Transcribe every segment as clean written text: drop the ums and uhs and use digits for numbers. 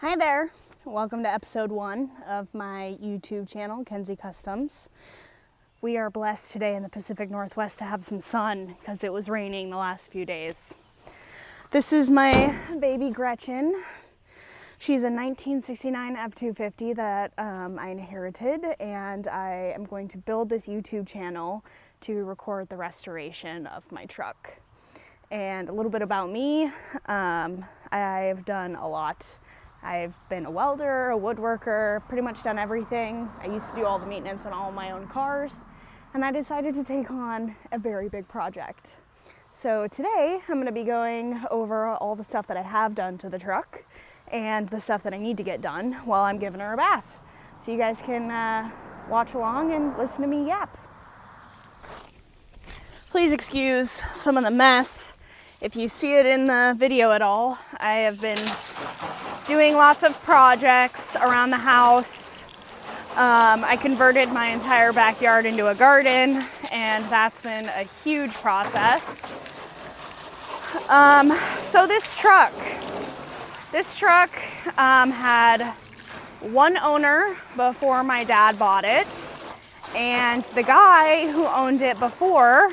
Hi there, welcome to episode 1 of my YouTube channel, Kenzie Customs. We are blessed today in the Pacific Northwest to have some sun because it was raining the last few days. This is my baby Gretchen. She's a 1969 F250 that I inherited, and I am going to build this YouTube channel to record the restoration of my truck. And a little bit about me, I've done a lot. I've been a welder, a woodworker, pretty much done everything. I used to do all the maintenance on all of my own cars, and I decided to take on a very big project. So today I'm going to be going over all the stuff that I have done to the truck and the stuff that I need to get done while I'm giving her a bath. So you guys can watch along and listen to me yap. Please excuse some of the mess. If you see it in the video at all, I have been doing lots of projects around the house. I converted my entire backyard into a garden, and that's been a huge process. So this truck had one owner before my dad bought it, and the guy who owned it before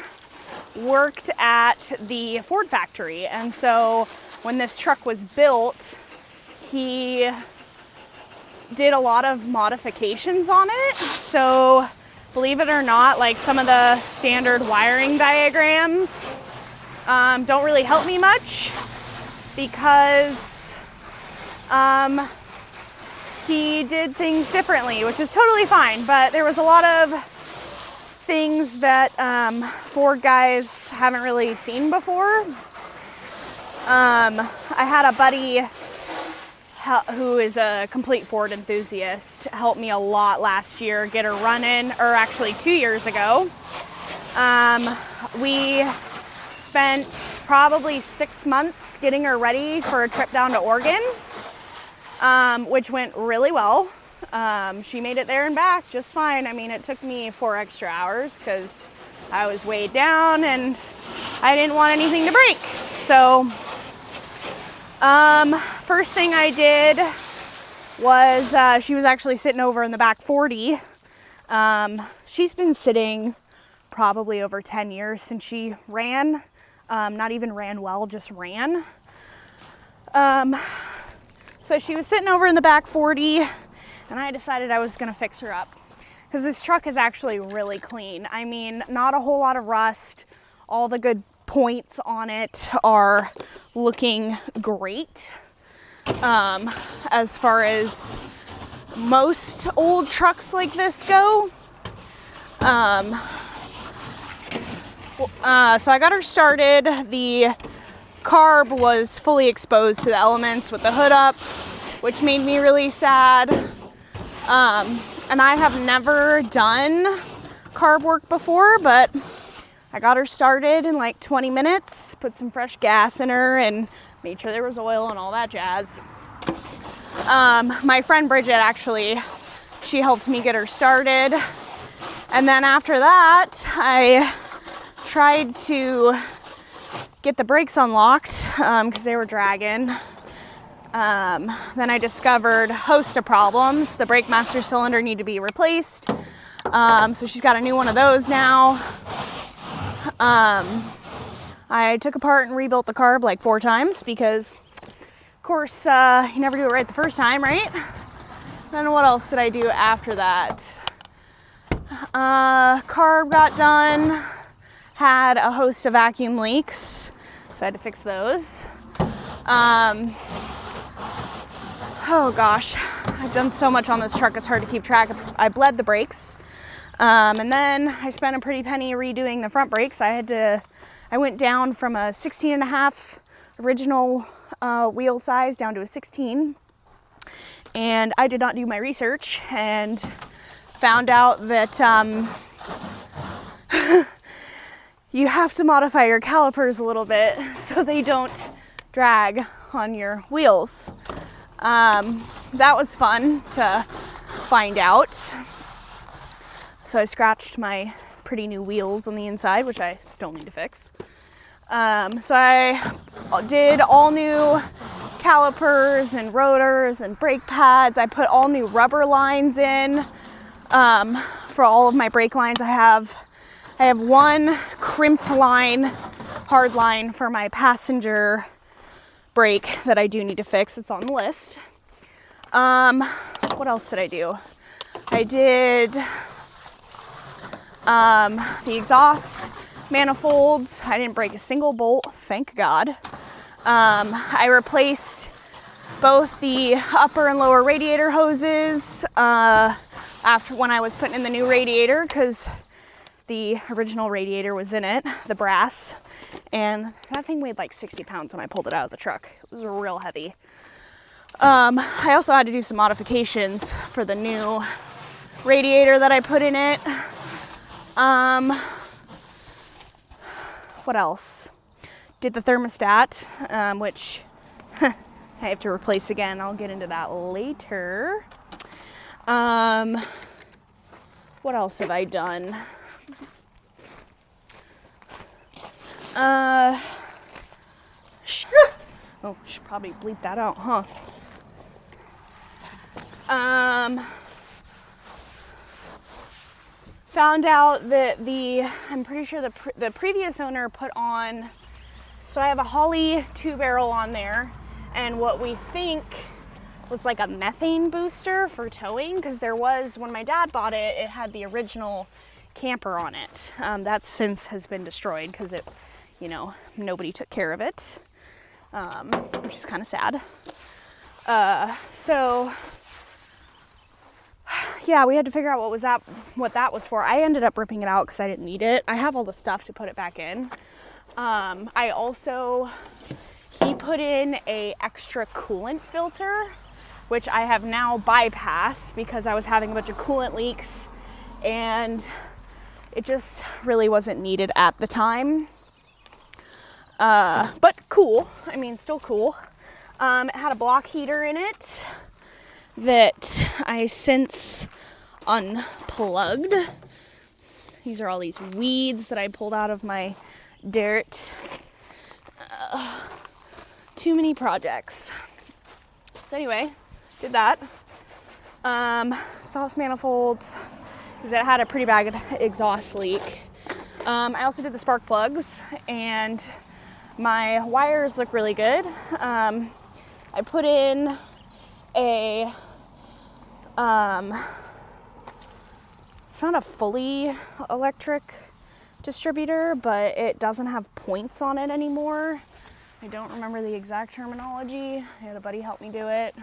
worked at the Ford factory. And so when this truck was built, he did a lot of modifications on it. So believe it or not, like some of the standard wiring diagrams don't really help me much because he did things differently, which is totally fine. But there was a lot of things that Ford guys haven't really seen before. I had a buddy who is a complete Ford enthusiast help me a lot last year get her running, or actually 2 years ago. We spent probably 6 months getting her ready for a trip down to Oregon, which went really well. She made it there and back just fine. I mean, it took me 4 extra hours because I was weighed down and I didn't want anything to break. So, first thing I did was, she was actually sitting over in the back 40. She's been sitting probably over 10 years since she ran. Not even ran well, just ran. So she was sitting over in the back 40. And I decided I was gonna fix her up because this truck is actually really clean. I mean, not a whole lot of rust. All the good points on it are looking great. As far as most old trucks like this go. So I got her started. The carb was fully exposed to the elements with the hood up, which made me really sad. And I have never done carb work before, but I got her started in like 20 minutes, put some fresh gas in her and made sure there was oil and all that jazz. My friend Bridget actually, she helped me get her started. And then after that, I tried to get the brakes unlocked because they were dragging. Then I discovered a host of problems. The brake master cylinder needed to be replaced. So she's got a new one of those now. I took apart and rebuilt the carb like 4 times because, of course, you never do it right the first time, right? Then what else did I do after that? Carb got done. Had a host of vacuum leaks, so I had to fix those. Oh gosh, I've done so much on this truck, it's hard to keep track. I bled the brakes, and then I spent a pretty penny redoing the front brakes. I went down from a 16.5 original wheel size down to a 16, and I did not do my research and found out that you have to modify your calipers a little bit so they don't drag on your wheels. That was fun to find out. So I scratched my pretty new wheels on the inside, which I still need to fix. So I did all new calipers and rotors and brake pads. I put all new rubber lines in for all of my brake lines. I have one crimped line, hard line for my passenger brake that I do need to fix. It's on the list. What else did I do? I did the exhaust manifolds. I didn't break a single bolt, thank God. I replaced both the upper and lower radiator hoses after when I was putting in the new radiator, because the original radiator was in it, the brass, and that thing weighed like 60 pounds when I pulled it out of the truck. It was real heavy. I also had to do some modifications for the new radiator that I put in it. What else? Did the thermostat, which I have to replace again. I'll get into that later. What else have I done? Oh, should probably bleep that out, huh? Found out that I'm pretty sure the previous owner put on, so I have a Holley 2-barrel on there, and what we think was like a methane booster for towing, because there was, when my dad bought it, it had the original camper on it. That since has been destroyed because it, nobody took care of it, which is kind of sad. So yeah, we had to figure out what that was for. I ended up ripping it out because I didn't need it. I have all the stuff to put it back in. He put in a extra coolant filter, which I have now bypassed because I was having a bunch of coolant leaks and it just really wasn't needed at the time. But cool. I mean, still cool. It had a block heater in it that I since unplugged. These are all these weeds that I pulled out of my dirt. Too many projects. So anyway, did that. Exhaust manifolds, because it had a pretty bad exhaust leak. I also did the spark plugs, and my wires look really good. I put in a it's not a fully electric distributor, but it doesn't have points on it anymore. I don't remember the exact terminology. I had a buddy help me do it.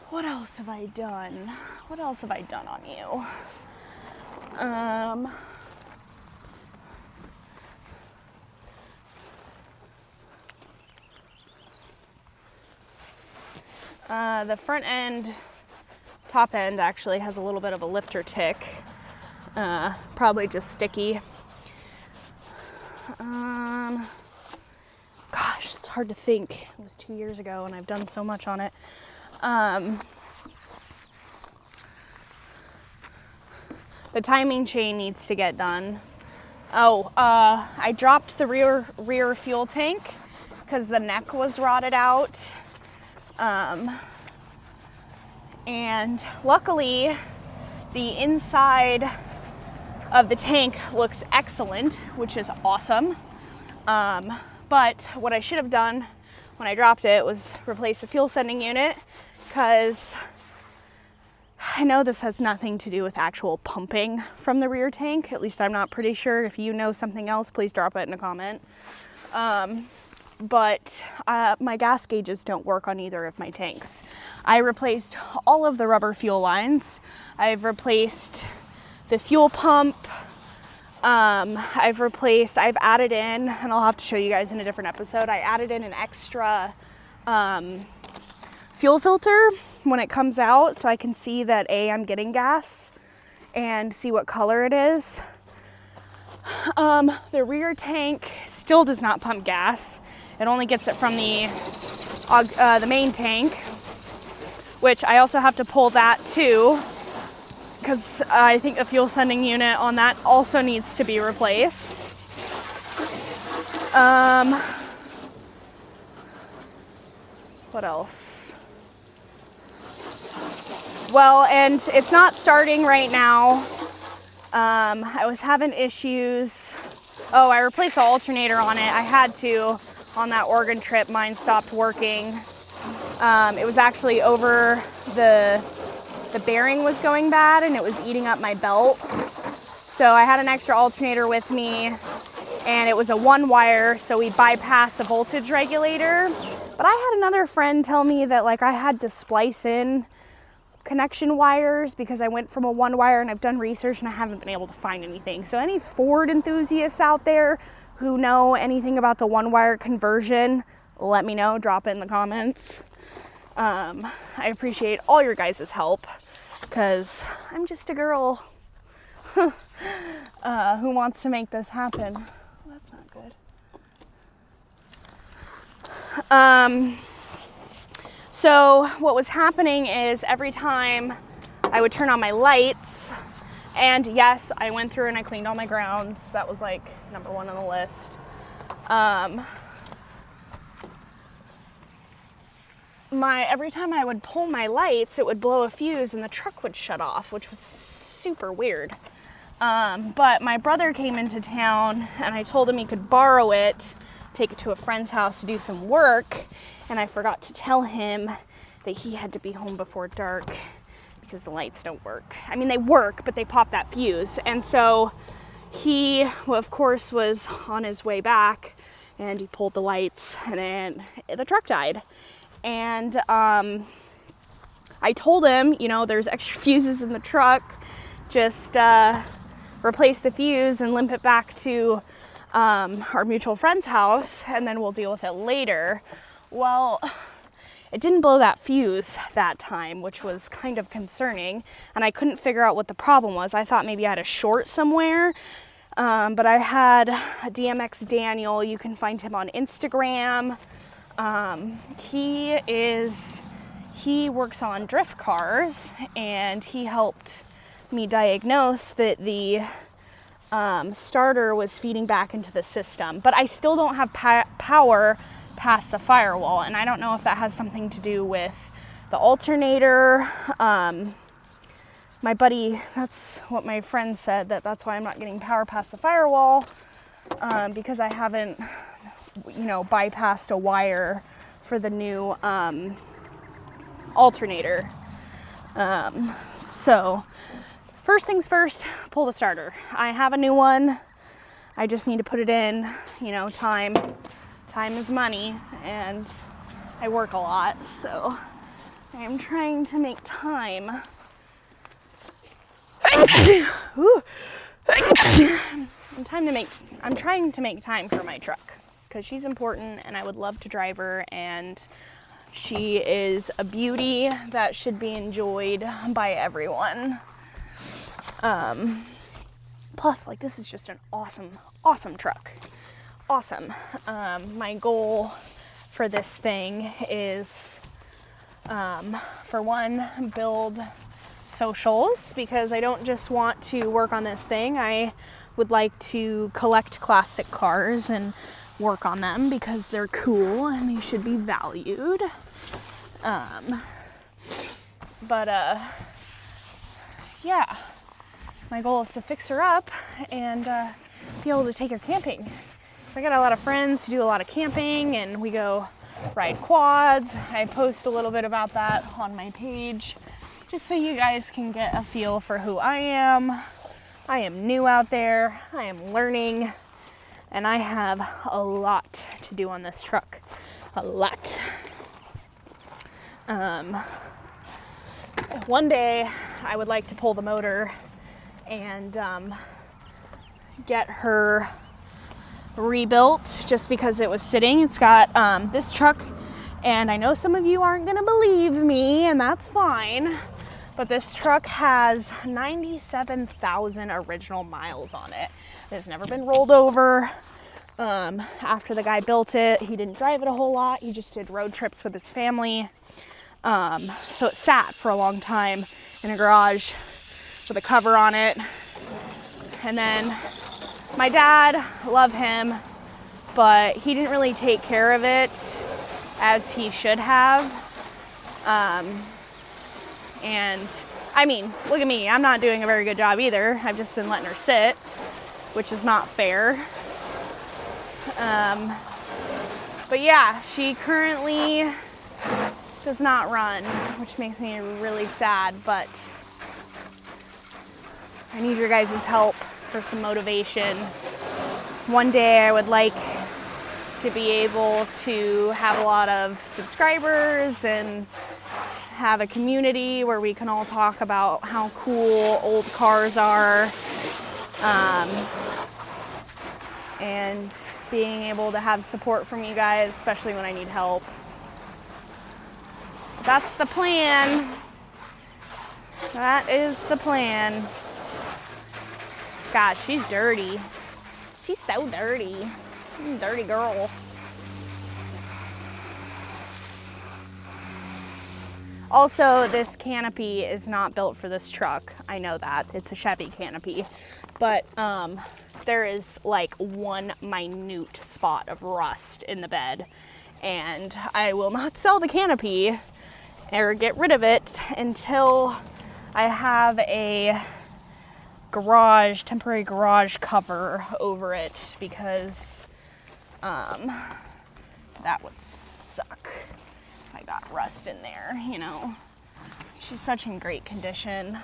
What else have I done? What else have I done on you? The front end, top end actually has a little bit of a lifter tick. Probably just sticky. Gosh, it's hard to think. It was 2 years ago and I've done so much on it. The timing chain needs to get done. I dropped the rear fuel tank because the neck was rotted out. And luckily the inside of the tank looks excellent, which is awesome. But what I should have done when I dropped it was replace the fuel sending unit, because I know this has nothing to do with actual pumping from the rear tank. At least I'm not pretty sure. If you know something else, please drop it in a comment. But my gas gauges don't work on either of my tanks. I replaced all of the rubber fuel lines. I've replaced the fuel pump. I've added in, and I'll have to show you guys in a different episode, I added in an extra fuel filter when it comes out, so I can see that I'm getting gas and see what color it is. The rear tank still does not pump gas. It only gets it from the main tank, which I also have to pull that too, because I think the fuel sending unit on that also needs to be replaced. What else? Well, and it's not starting right now. I was having issues. Oh, I replaced the alternator on it. I had to on that Oregon trip. Mine stopped working. It was actually over the bearing was going bad and it was eating up my belt. So I had an extra alternator with me and it was a 1-wire, so we bypassed the voltage regulator. But I had another friend tell me that like I had to splice in connection wires because I went from a 1-wire, and I've done research and I haven't been able to find anything. So any Ford enthusiasts out there who know anything about the 1-wire conversion, let me know, drop it in the comments. I appreciate all your guys' help because I'm just a girl who wants to make this happen. That's not good. So what was happening is every time I would turn on my lights, and yes, I went through and I cleaned all my grounds. That was like number 1 on the list. Every time I would pull my lights, it would blow a fuse and the truck would shut off, which was super weird. But my brother came into town and I told him he could borrow it, take it to a friend's house to do some work, and I forgot to tell him that he had to be home before dark because the lights don't work. I mean, they work, but they pop that fuse. And so he, well, of course, was on his way back and he pulled the lights and then the truck died. And I told him, you know, there's extra fuses in the truck, just replace the fuse and limp it back to our mutual friend's house, and then we'll deal with it later. Well, it didn't blow that fuse that time, which was kind of concerning, and I couldn't figure out what the problem was. I thought maybe I had a short somewhere, but I had a DMX Daniel. You can find him on Instagram. He works on drift cars, and he helped me diagnose that the starter was feeding back into the system, but I still don't have power past the firewall, and I don't know if that has something to do with the alternator. My buddy, that's what my friend said, that's why I'm not getting power past the firewall, because I haven't, you know, bypassed a wire for the new alternator. So first things first, pull the starter. I have a new one. I just need to put it in. You know, time is money, and I work a lot, so I am trying to make time. I'm trying to make time for my truck because she's important and I would love to drive her, and she is a beauty that should be enjoyed by everyone. Plus, like, this is just an awesome truck. Awesome. My goal for this thing is, for one, build socials, because I don't just want to work on this thing. I would like to collect classic cars and work on them because they're cool and they should be valued. Yeah, my goal is to fix her up and be able to take her camping. So I got a lot of friends who do a lot of camping, and we go ride quads. I post a little bit about that on my page, just so you guys can get a feel for who I am. I am new out there, I am learning, and I have a lot to do on this truck. A lot. One day I would like to pull the motor and get her rebuilt, just because it was sitting. It's got this truck, and I know some of you aren't gonna believe me, and that's fine, but this truck has 97,000 original miles on it. It has never been rolled over. After the guy built it, he didn't drive it a whole lot. He just did road trips with his family. So it sat for a long time in a garage with a cover on it. And then my dad, love him, but he didn't really take care of it. as he should have. And I mean, look at me, I'm not doing a very good job either. I've just been letting her sit, which is not fair. But yeah, she currently does not run, which makes me really sad, but I need your guys' help for some motivation. One day I would like to be able to have a lot of subscribers and have a community where we can all talk about how cool old cars are, and being able to have support from you guys, especially when I need help. That's the plan. That is the plan. God, she's dirty. She's so dirty. She's a dirty girl. Also, this canopy is not built for this truck. I know that. It's a Chevy canopy. But there is like one minute spot of rust in the bed. And I will not sell the canopy or get rid of it until I have a temporary garage cover over it, because that would suck if I got rust in there, you know. She's such in great condition.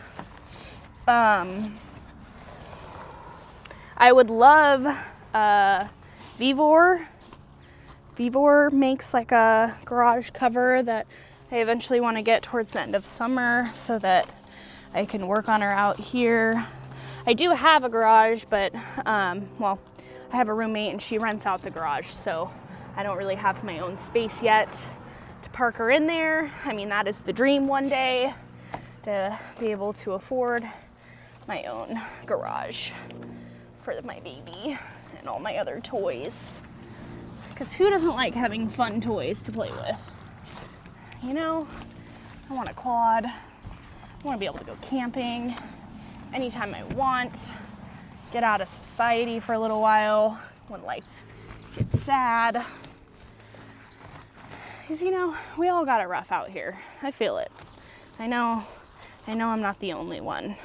I would love Vivor. Vivor makes like a garage cover that I eventually want to get towards the end of summer so that I can work on her out here. I do have a garage, but well, I have a roommate and she rents out the garage, so I don't really have my own space yet to park her in there. I mean, that is the dream one day, to be able to afford my own garage for my baby and all my other toys. Because who doesn't like having fun toys to play with? You know, I want a quad. I want to be able to go camping anytime I want. Get out of society for a little while when life gets sad. Because, you know, we all got it rough out here. I feel it. I know I'm not the only one.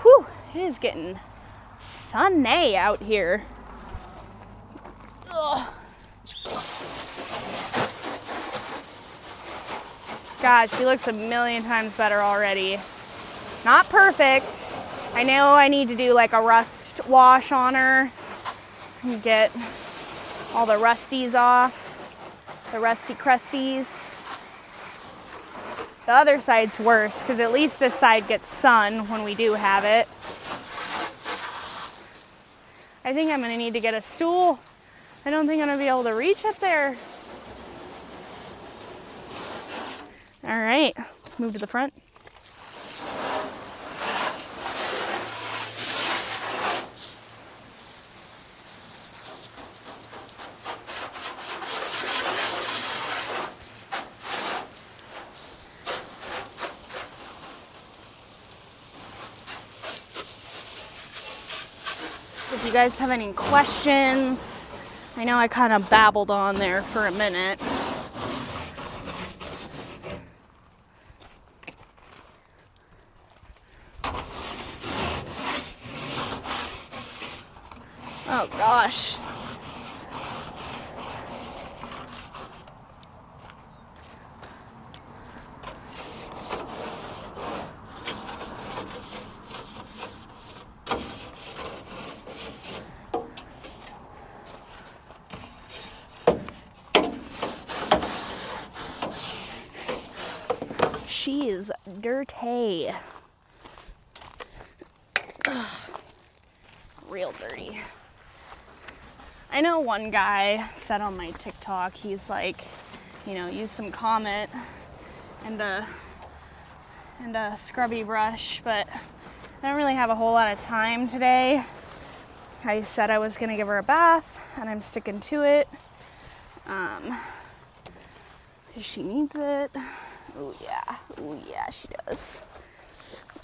Whew, it is getting sunny out here. Ugh. God, she looks a million times better already. Not perfect. I know I need to do like a rust wash on her and get all the rusties off, the rusty crusties. The other side's worse because at least this side gets sun when we do have it. I think I'm gonna need to get a stool. I don't think I'm gonna be able to reach up there. All right, let's move to the front. If you guys have any questions, I know I kind of babbled on there for a minute. Oh gosh. She is dirty. Ugh. Real dirty. I know one guy said on my TikTok, he's like, you know, use some Comet and a scrubby brush, but I don't really have a whole lot of time today. I said I was gonna give her a bath, and I'm sticking to it. 'Cause she needs it. Oh yeah, she does.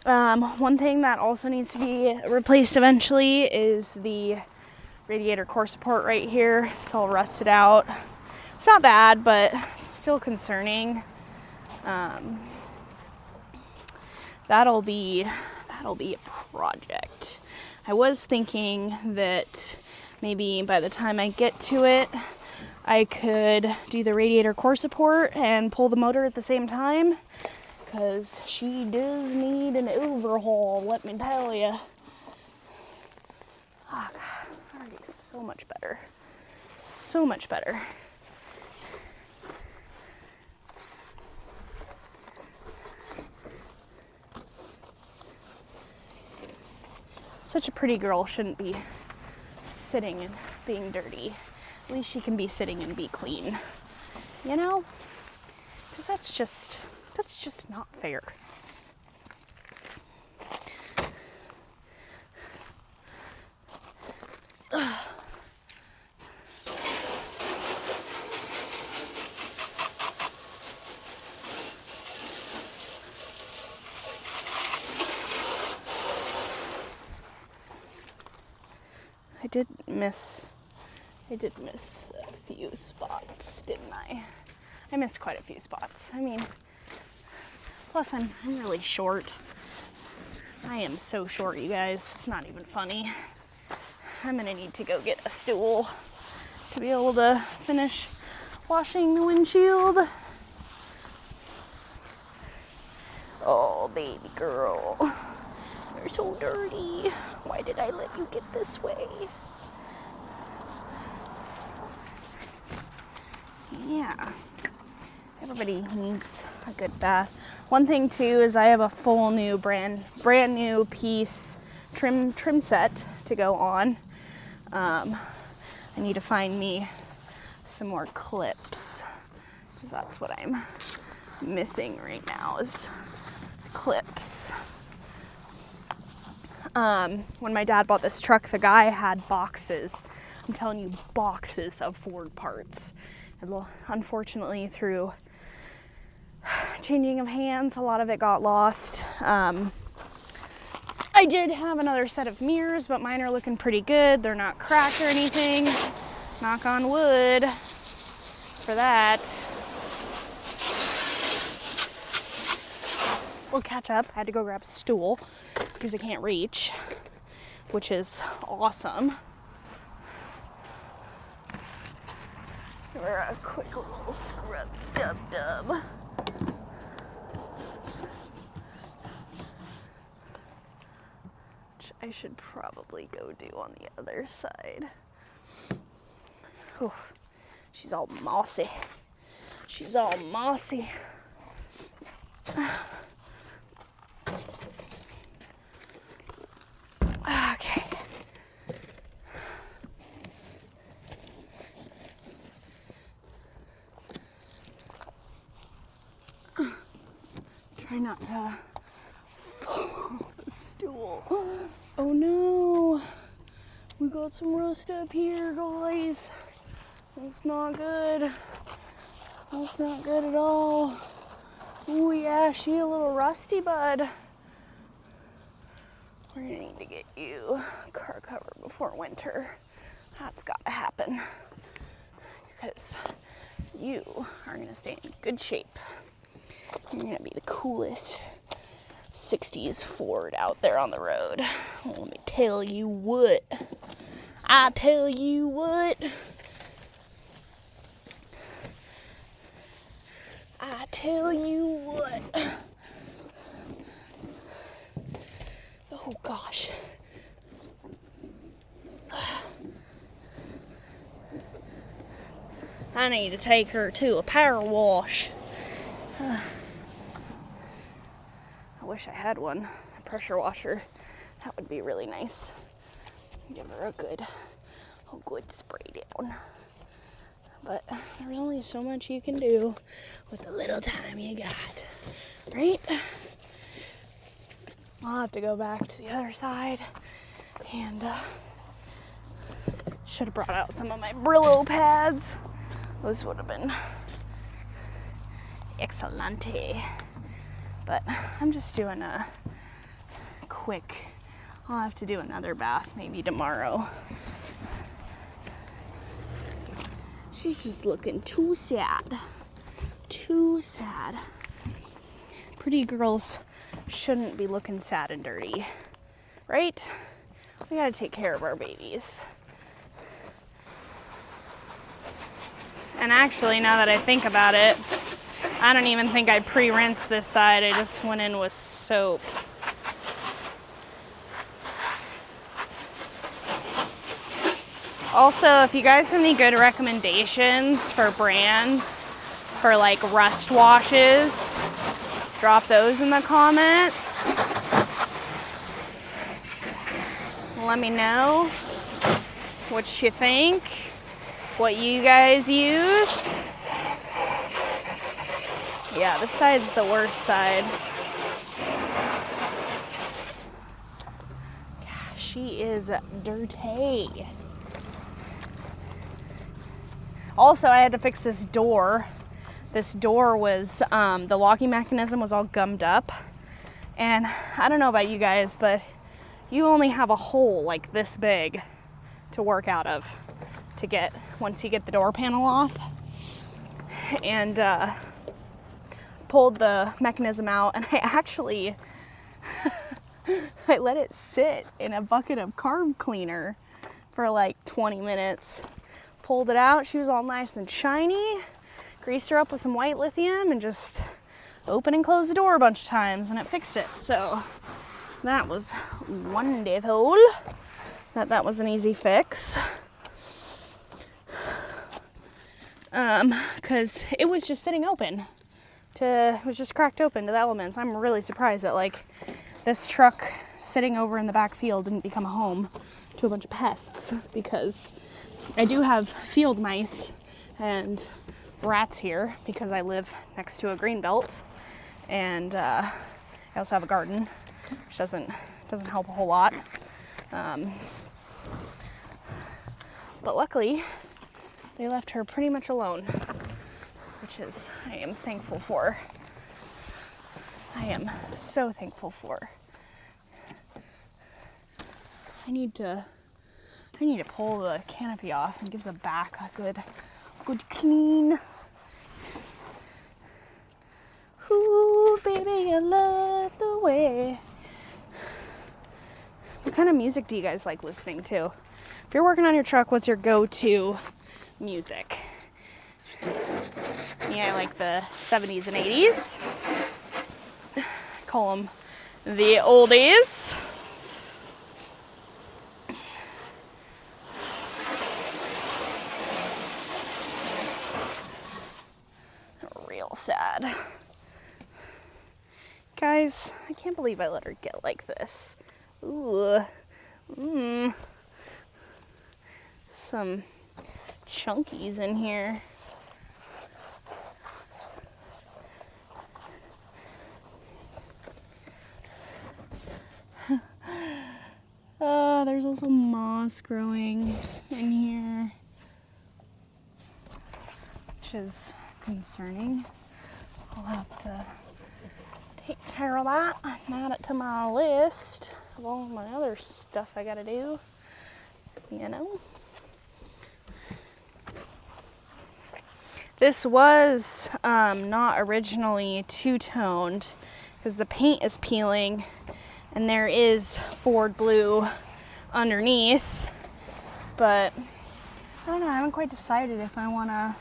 One thing that also needs to be replaced eventually is the radiator core support right here. It's all rusted out. It's not bad, but it's still concerning. That'll be a project. I was thinking that maybe by the time I get to it, I could do the radiator core support and pull the motor at the same time, because she does need an overhaul, let me tell you. Oh, God, already so much better. So much better. Such a pretty girl shouldn't be sitting and being dirty. At least she can be sitting and be clean, you know? Because that's just not fair. I did miss a few spots, didn't I? I missed quite a few spots. I mean, plus I'm really short. I am so short, you guys. It's not even funny. I'm gonna need to go get a stool to be able to finish washing the windshield. Oh, baby girl. You're so dirty. Why did I let you get this way? Yeah. Everybody needs a good bath. One thing too is I have a full new brand new piece trim set to go on. I need to find me some more clips, because that's what I'm missing right now is clips. When my dad bought this truck, the guy had boxes. I'm telling you, boxes of Ford parts. And unfortunately, through changing of hands, a lot of it got lost. I did have another set of mirrors, but mine are looking pretty good. They're not cracked or anything. Knock on wood for that. We'll catch up. I had to go grab a stool because I can't reach, which is awesome. Give her a quick little scrub dub. Which I should probably go do on the other side. Whew. She's all mossy. Okay. Try not to fall off the stool. Oh no. We got some rust up here, guys. That's not good. That's not good at all. Oh yeah, she a little rusty, bud. We're gonna need to get you a car cover before winter. That's gotta happen. Because you are gonna stay in good shape. You're gonna be the coolest 60s Ford out there on the road. Well, let me tell you what. I tell you what. Oh gosh. I need to take her to a power wash. I wish I had one, a pressure washer. That would be really nice. Give her a good spray down. But there's only so much you can do with the little time you got, right? I'll have to go back to the other side and should have brought out some of my Brillo pads. Those would have been excellente. But I'm just doing a quick, I'll have to do another bath maybe tomorrow. She's just looking too sad. Too sad. Pretty girls shouldn't be looking sad and dirty, right? We gotta take care of our babies. And actually, now that I think about it, I don't even think I pre-rinsed this side. I just went in with soap. Also, if you guys have any good recommendations for brands for like rust washes, drop those in the comments. Let me know what you think, what you guys use. Yeah, this side's the worst side. Gosh, she is dirty. Also, I had to fix this door. This door was, the locking mechanism was all gummed up. And I don't know about you guys, but you only have a hole like this big to work out of to get, once you get the door panel off. And pulled the mechanism out, and I actually, I let it sit in a bucket of carb cleaner for like 20 minutes. Pulled it out, she was all nice and shiny. Greased her up with some white lithium and just open and close the door a bunch of times, and it fixed it. So that was wonderful. That was an easy fix. Because it was just sitting open. It was just cracked open to the elements. I'm really surprised that like this truck sitting over in the back field didn't become a home to a bunch of pests, because I do have field mice and rats here because I live next to a green belt, and I also have a garden, which doesn't help a whole lot. But luckily, they left her pretty much alone, which is, I am thankful for. I am so thankful for. I need to pull the canopy off and give the back a good clean. Ooh, baby, I love the way. What kind of music do you guys like listening to? If you're working on your truck, what's your go-to music? Yeah, I like the 70s and 80s. Call them the oldies. Real sad. Guys, I can't believe I let her get like this. Ooh. Some chunkies in here. There's also moss growing in here, which is concerning. I'll have to take care of that. Add it to my list of all my other stuff I gotta do, you know. This was not originally two-toned because the paint is peeling and there is Ford blue underneath, but I don't know, I haven't quite decided if I want to,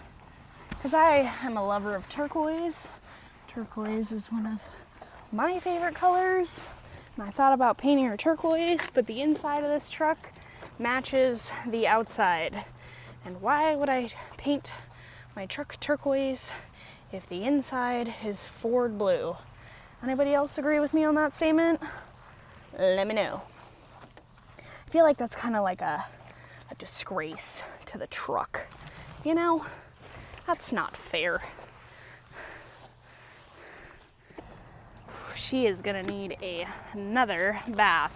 because I am a lover of turquoise. Turquoise is one of my favorite colors, and I thought about painting her turquoise, but the inside of this truck matches the outside. And why would I paint my truck turquoise if the inside is Ford blue? Anybody else agree with me on that statement? Let me know. I feel like that's kind of like a disgrace to the truck. You know, that's not fair. She is gonna need another bath.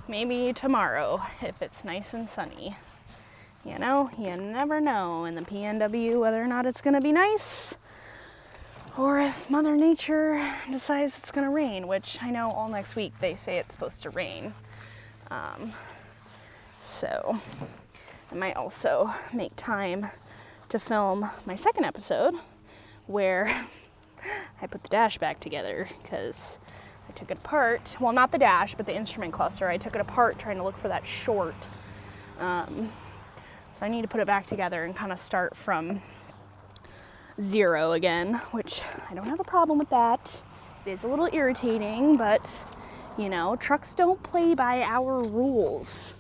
Maybe tomorrow if it's nice and sunny. You know, you never know in the PNW whether or not it's gonna be nice, or if Mother Nature decides it's gonna rain, which I know all next week they say it's supposed to rain. So I might also make time to film my second episode where I put the dash back together because I took it apart. Well, not the dash, but the instrument cluster. I took it apart trying to look for that short. So I need to put it back together and kind of start from zero again, which I don't have a problem with that. It is a little irritating, but you know, trucks don't play by our rules.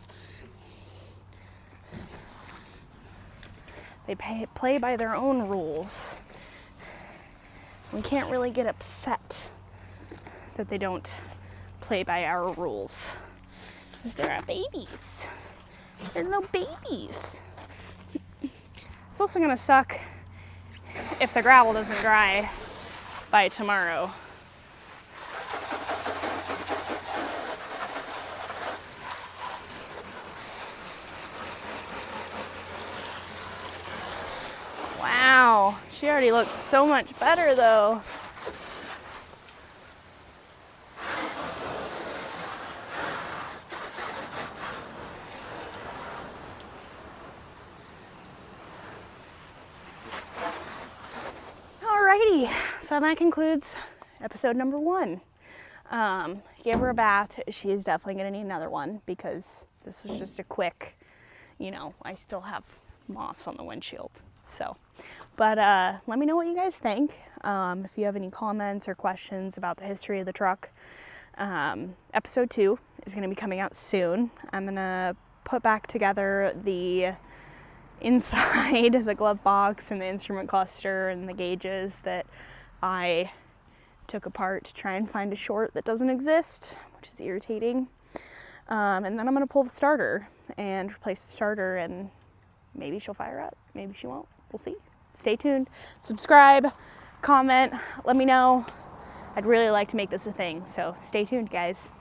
They play by their own rules. We can't really get upset that they don't play by our rules, because they're our babies. They're no babies. It's also gonna suck if the gravel doesn't dry by tomorrow. Wow, she already looks so much better though. Alrighty, so that concludes episode number 1. Gave her a bath. She is definitely gonna need another one because this was just a quick, you know, I still have moss on the windshield. So, but let me know what you guys think. If you have any comments or questions about the history of the truck. Episode 2 is going to be coming out soon. I'm going to put back together the inside, the glove box and the instrument cluster and the gauges that I took apart to try and find a short that doesn't exist, which is irritating. And then I'm going to pull the starter and replace the starter, and maybe she'll fire up, maybe she won't. We'll see. Stay tuned. Subscribe, comment, let me know. I'd really like to make this a thing, so stay tuned, guys.